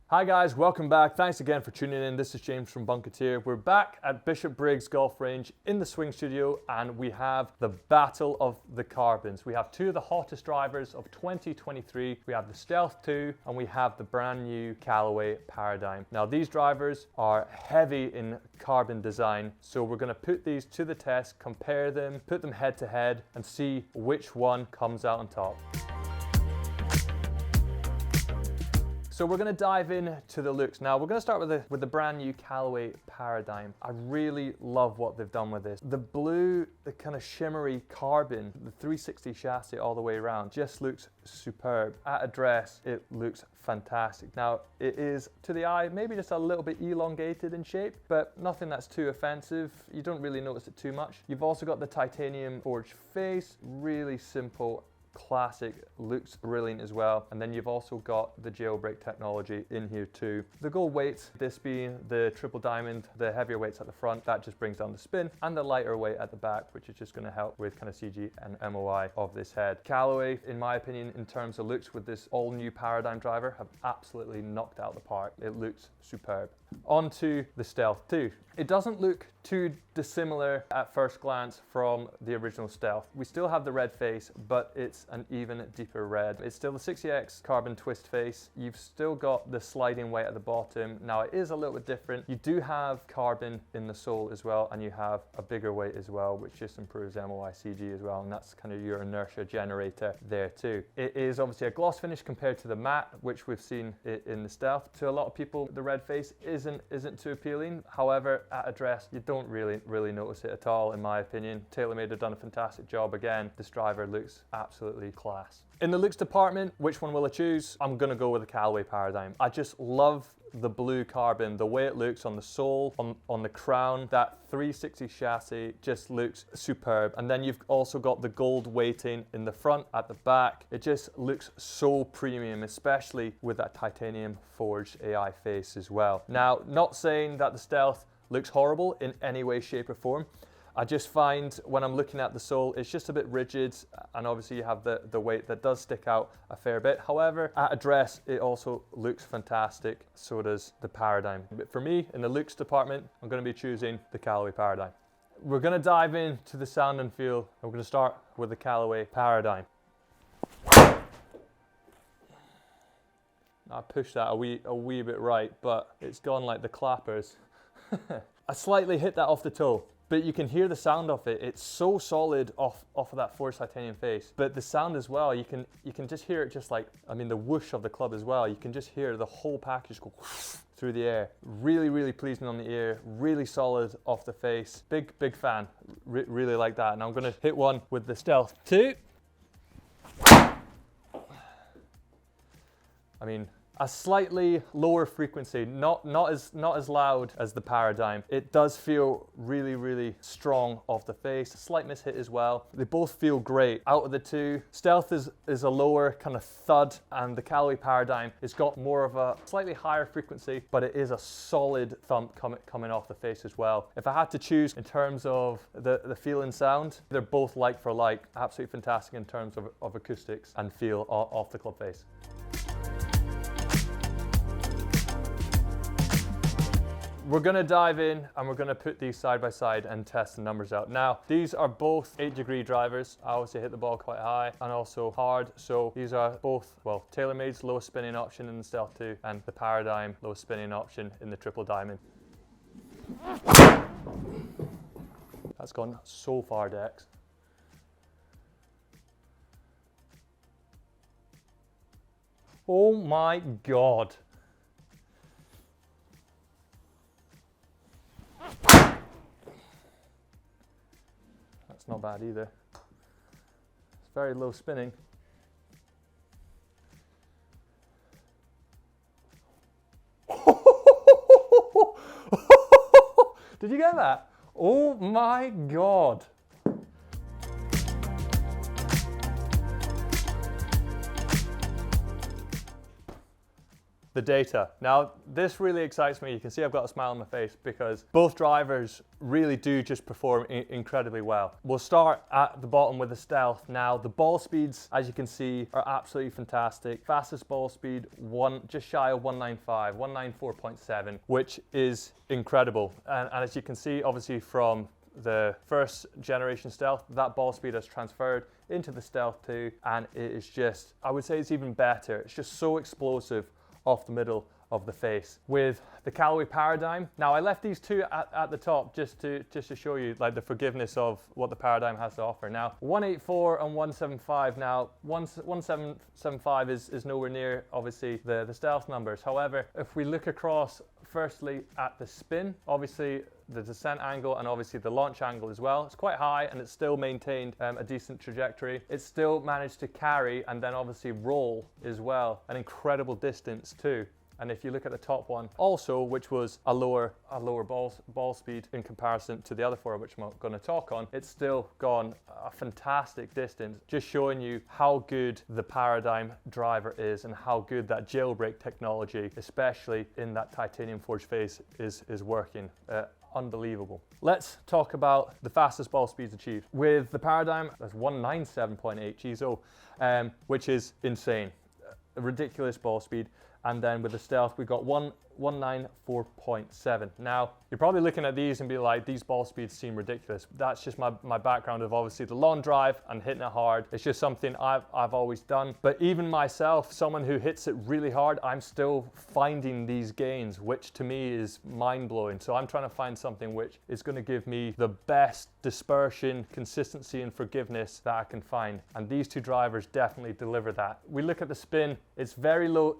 Hi guys, welcome back. Thanks again for tuning in. This is James from Bunketeer. We're back at Bishop Briggs Golf Range in the swing studio, and we have the battle of the carbons. We have two of the hottest drivers of 2023. We have the Stealth 2 and we have the brand new Callaway Paradym. Now these drivers are heavy in carbon design, so we're going to put these to the test, compare them, put them head to head and see which one comes out on top. So we're going to dive into the looks. Now we're going to start with the brand new Callaway Paradym. I really love what they've done with this. The blue, the kind of shimmery carbon, the 360 chassis all the way around just looks superb. At address, it looks fantastic. Now it is, to the eye, maybe just a little bit elongated in shape, but nothing that's too offensive. You don't really notice it too much. You've also got the titanium forged face, really simple, classic, looks brilliant as well. And then you've also got the jailbreak technology in here too. The gold weights, this being the triple diamond, the heavier weights at the front, that just brings down the spin, and the lighter weight at the back, which is just going to help with kind of CG and MOI of this head. Callaway, in my opinion, in terms of looks with this all new Paradym driver, have absolutely knocked out the park. It looks superb. On to the Stealth 2. It doesn't look too dissimilar at first glance from the original Stealth. We still have the red face, but it's an even deeper red. It's still the 60X carbon twist face. You've still got the sliding weight at the bottom. Now it is a little bit different. You do have carbon in the sole as well, and you have a bigger weight as well, which just improves MOI CG as well, and that's kind of your inertia generator there too. It is obviously a gloss finish compared to the matte, which we've seen in the Stealth. To a lot of people, the red face isn't too appealing. However, at address, you don't really notice it at all, in my opinion. TaylorMade have done a fantastic job again. This driver looks absolutely class. In the looks department, which one will I choose? I'm gonna go with the Callaway Paradym. I just love the blue carbon, the way it looks on the sole, on the crown. That 360 chassis just looks superb. And then you've also got the gold weighting in the front, at the back. It just looks so premium, especially with that titanium forged AI face as well. Now, not saying that the Stealth looks horrible in any way, shape or form. I just find when I'm looking at the sole, it's just a bit rigid, and obviously you have the weight that does stick out a fair bit. However, at address, it also looks fantastic. So does the Paradym. But for me, in the looks department, I'm going to be choosing the Callaway Paradym. We're going to dive into the sound and feel, and we're going to start with the Callaway Paradym. I pushed that a wee bit right, but it's gone like the clappers. I slightly hit that off the toe, but you can hear the sound of it. It's so solid off of that forged titanium face. But the sound as well, you can just hear it, just like, I mean, the whoosh of the club as well. You can just hear the whole package go through the air. Really pleasing on the ear, really solid off the face. Big fan, really like that. And I'm gonna hit one with the Stealth 2. I mean, a slightly lower frequency, not as loud as the Paradym. It does feel really strong off the face. A slight mishit as well. They both feel great. Out of the two, Stealth is a lower kind of thud, and the Callaway Paradym has got more of a slightly higher frequency, but it is a solid thump coming off the face as well. If I had to choose in terms of the feel and sound, they're both like for like. Absolutely fantastic in terms of acoustics and feel off the club face. We're gonna dive in and we're gonna put these side by side and test the numbers out. Now, these are both 8-degree drivers. I obviously hit the ball quite high and also hard. So these are both, well, TaylorMade's lowest spinning option in the Stealth 2 and the Paradym lowest spinning option in the triple diamond. That's gone so far, Dex. Oh my God. That's not bad either. It's very low spinning. Did you get that? Oh my God. the data. Now, this really excites me. You can see I've got a smile on my face because both drivers really do just perform incredibly well. We'll start at the bottom with the Stealth. Now, the ball speeds, as you can see, are absolutely fantastic. Fastest ball speed, just shy of 195, 194.7, which is incredible. And as you can see, obviously from the first generation Stealth, that ball speed has transferred into the Stealth 2, and it is just, I would say it's even better. It's just so explosive off the middle of the face. With the Callaway Paradym, now I left these two at the top just to show you like the forgiveness of what the Paradym has to offer. Now 184 and 175. Now 1775 is nowhere near obviously the Stealth numbers. However, if we look across firstly at the spin, obviously the descent angle and obviously the launch angle as well, it's quite high and it's still maintained a decent trajectory. It's still managed to carry and then obviously roll as well, an incredible distance too. And if you look at the top one also, which was a lower ball speed in comparison to the other four, which I'm going to talk on, it's still gone a fantastic distance, just showing you how good the Paradym driver is and how good that jailbreak technology, especially in that titanium forged face, is working. Unbelievable. Let's talk about the fastest ball speeds achieved. With the Paradym, that's 197.8 GSO, which is insane. A ridiculous ball speed. And then with the Stealth, we've got 194.7. Now, you're probably looking at these and be like, these ball speeds seem ridiculous. That's just my background of obviously the long drive and hitting it hard. It's just something I've always done. But even myself, someone who hits it really hard, I'm still finding these gains, which to me is mind-blowing. So I'm trying to find something which is going to give me the best dispersion, consistency, and forgiveness that I can find. And these two drivers definitely deliver that. We look at the spin, it's very low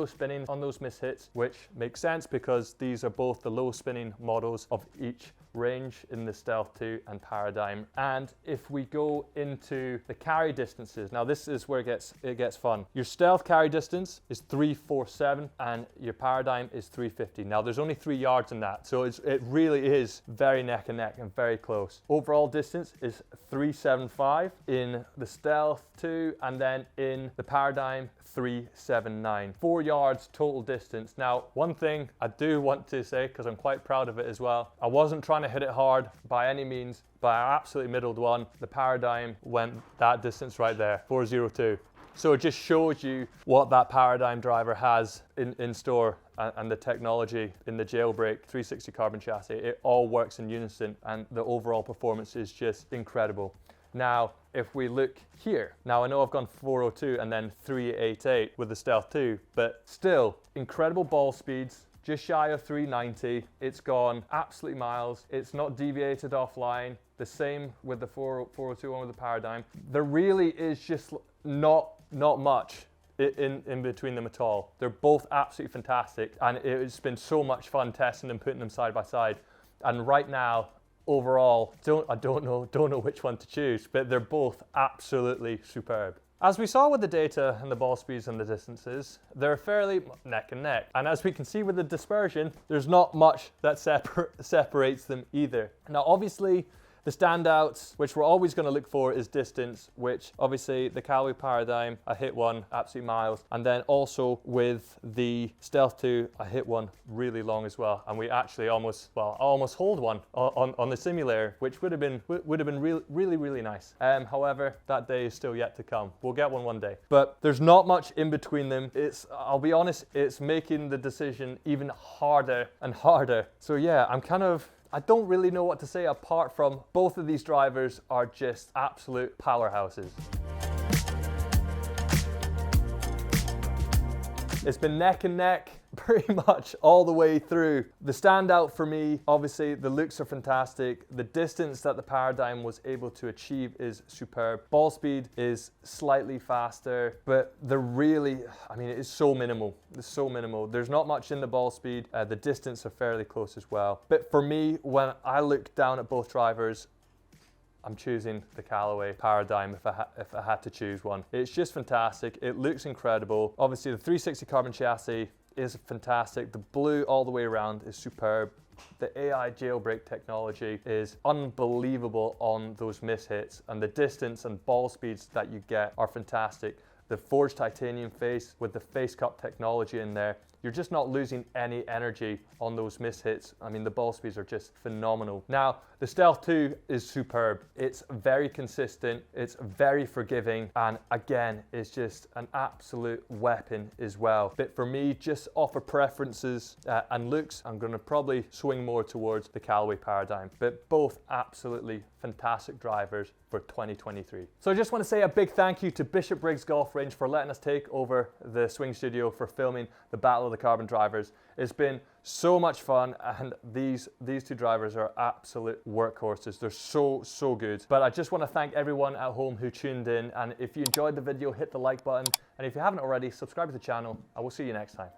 spinning on those mishits, which makes sense because these are both the low spinning models of each range in the Stealth 2 and Paradym. And if we go into the carry distances, now this is where it gets fun. Your Stealth carry distance is 347 and your Paradym is 350. Now there's only 3 yards in that, so it really is very neck and neck and very close. Overall distance is 375 in the Stealth 2, and then in the Paradym 379. 4 yards total distance. Now, one thing I do want to say, because I'm quite proud of it as well, I wasn't trying to hit it hard by any means, but I absolutely middled one. The Paradym went that distance right there, 402. So it just shows you what that Paradym driver has in store, and the technology in the jailbreak 360 carbon chassis. It all works in unison, and the overall performance is just incredible. Now, if we look here, now I know I've gone 402 and then 388 with the Stealth 2, but still incredible ball speeds, just shy of 390. It's gone absolutely miles. It's not deviated offline. The same with the 402 one with the Paradym. There really is just not much in between them at all. They're both absolutely fantastic, and it's been so much fun testing them, putting them side by side. And right now, overall, I don't know which one to choose, but they're both absolutely superb. As we saw with the data and the ball speeds and the distances, they're fairly neck and neck. And as we can see with the dispersion, there's not much that separates them either. Now, obviously, the standouts, which we're always going to look for, is distance, which obviously the Callaway Paradym, I hit one absolutely miles. And then also with the Stealth 2, I hit one really long as well. And we actually almost hold one on the simulator, which would have been really nice. However, that day is still yet to come. We'll get one day. But there's not much in between them. I'll be honest, it's making the decision even harder and harder. So yeah, I don't really know what to say apart from both of these drivers are just absolute powerhouses. It's been neck and neck pretty much all the way through. The standout for me, obviously, the looks are fantastic. The distance that the Paradym was able to achieve is superb. Ball speed is slightly faster, but it is so minimal. It's so minimal. There's not much in the ball speed. The distance are fairly close as well. But for me, when I look down at both drivers, I'm choosing the Callaway Paradym if I had to choose one. It's just fantastic. It looks incredible. Obviously, the 360 carbon chassis is fantastic. The blue all the way around is superb. The AI jailbreak technology is unbelievable on those mishits, and the distance and ball speeds that you get are fantastic. The forged titanium face with the face cup technology in there you're just not losing any energy on those miss hits. I mean, the ball speeds are just phenomenal. Now, the Stealth 2 is superb. It's very consistent, it's very forgiving, and again, it's just an absolute weapon as well. But for me, just off of preferences and looks, I'm gonna probably swing more towards the Callaway Paradym. But both absolutely fantastic drivers for 2023. So I just want to say a big thank you to Bishop Briggs Golf Range for letting us take over the swing studio for filming the Battle of the Carbon drivers. It's been so much fun, and these two drivers are absolute workhorses. They're so good. But I just want to thank everyone at home who tuned in, and if you enjoyed the video, hit the like button, and if you haven't already, subscribe to the channel. I will see you next time.